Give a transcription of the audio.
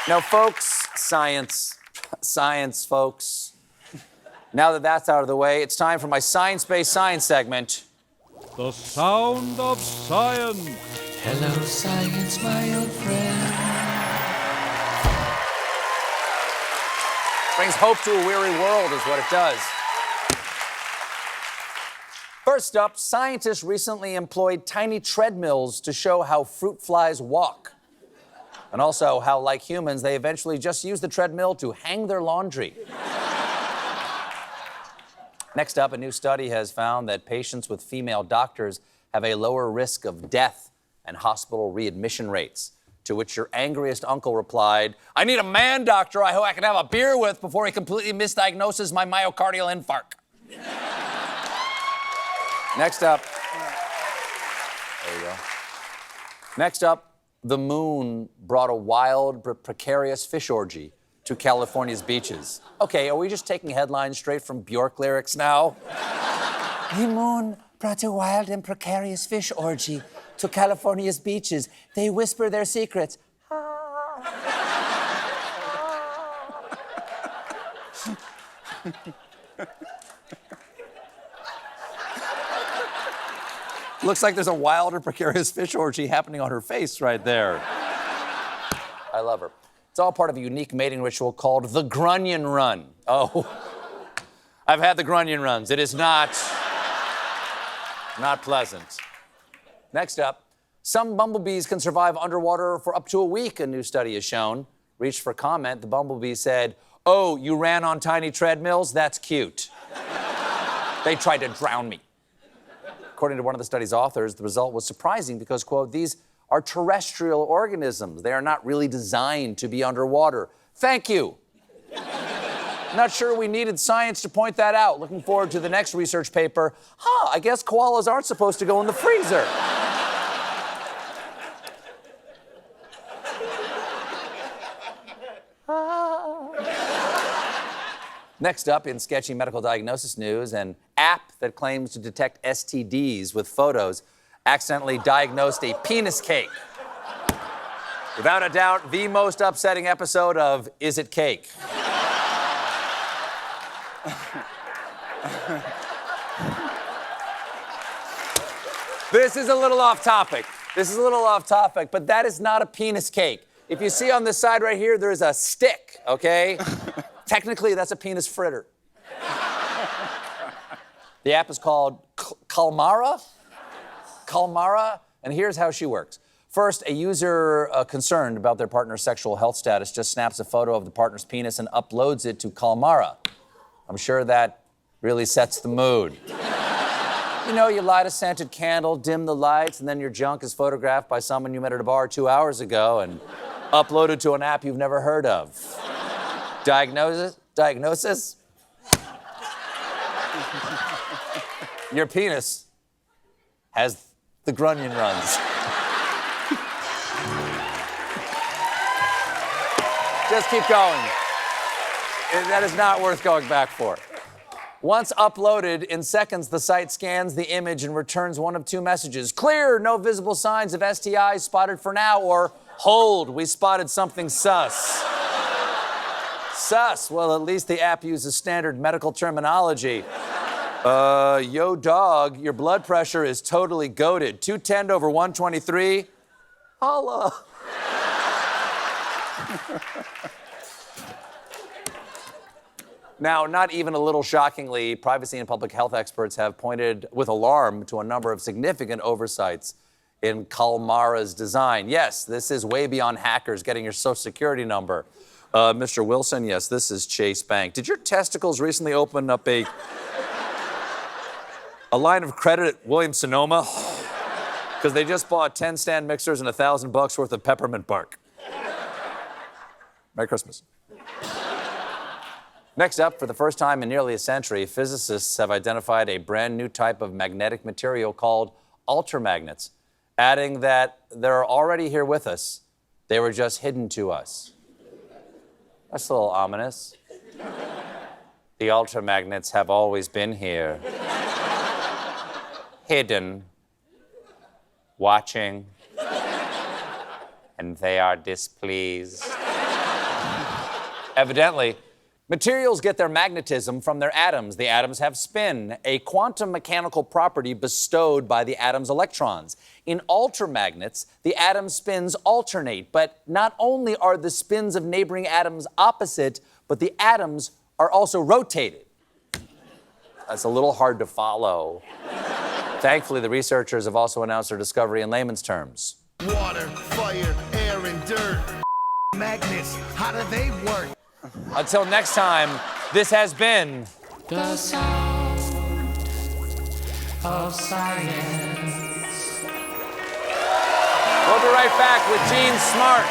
Now, folks, science, folks. Now that that's out of the way, it's time for my science-based science segment. The sound of science. Hello, science, my old friend. Brings hope to a weary world is what it does. First up, scientists recently employed tiny treadmills to show how fruit flies walk. And also how, like humans, they eventually just use the treadmill to hang their laundry. Next up, a new study has found that patients with female doctors have a lower risk of death and hospital readmission rates. To which your angriest uncle replied, "I need a man doctor who I can have a beer with before he completely misdiagnoses my myocardial infarct." Next up. There you go. Next up, the moon brought a wild but precarious fish orgy to California's beaches. Okay, are we just taking headlines straight from Bjork lyrics now? The moon brought a wild and precarious fish orgy to California's beaches. They whisper their secrets. Looks like there's a wild or precarious fish orgy happening on her face right there. I love her. It's all part of a unique mating ritual called the Grunion Run. Oh, I've had the Grunion Runs. It is not pleasant. Next up, some bumblebees can survive underwater for up to a week, a new study has shown. Reached for comment, the bumblebee said, "Oh, you ran on tiny treadmills? That's cute." They tried to drown me. According to one of the study's authors, the result was surprising because, quote, "these are terrestrial organisms. They are not really designed to be underwater." Thank you. Not sure we needed science to point that out. Looking forward to the next research paper. I guess koalas aren't supposed to go in the freezer. Next up, in sketchy medical diagnosis news, an app that claims to detect STDs with photos accidentally diagnosed a penis cake. Without a doubt, the most upsetting episode of Is It Cake? This is a little off topic. But that is not a penis cake. If you see on this side right here, there's a stick, okay? Technically, that's a penis fritter. The app is called Calmara, and here's how she works. First, a user concerned about their partner's sexual health status just snaps a photo of the partner's penis and uploads it to Calmara. I'm sure that really sets the mood. You know, you light a scented candle, dim the lights, and then your junk is photographed by someone you met at a bar 2 hours ago and uploaded to an app you've never heard of. Diagnosis? Your penis has the Grunion runs. Just keep going. That is not worth going back for. Once uploaded, in seconds, the site scans the image and returns one of two messages. Clear, no visible signs of STI spotted for now, or hold, we spotted something sus. Sus, well, at least the app uses standard medical terminology. Yo, dog, your blood pressure is totally goated. 210/123. Holla. Now, not even a little shockingly, privacy and public health experts have pointed with alarm to a number of significant oversights in Calmara's design. Yes, this is way beyond hackers getting your social security number. Mr. Wilson, yes, this is Chase Bank. Did your testicles recently open up a line of credit at Williams-Sonoma? Because they just bought 10 stand mixers and $1,000 worth of peppermint bark. Merry Christmas. Next up, for the first time in nearly a century, physicists have identified a brand new type of magnetic material called ultramagnets, adding that they're already here with us. They were just hidden to us. That's a little ominous. The ultramagnets have always been here. Hidden. Watching. And they are displeased. Evidently. Materials get their magnetism from their atoms. The atoms have spin, a quantum mechanical property bestowed by the atom's electrons. In altermagnets, the atom spins alternate, but not only are the spins of neighboring atoms opposite, but the atoms are also rotated. That's a little hard to follow. Thankfully, the researchers have also announced their discovery in layman's terms. Water, fire, air, and dirt. Magnets, how do they work? Until next time, this has been The sound of science. We'll be right back with Gene Smart.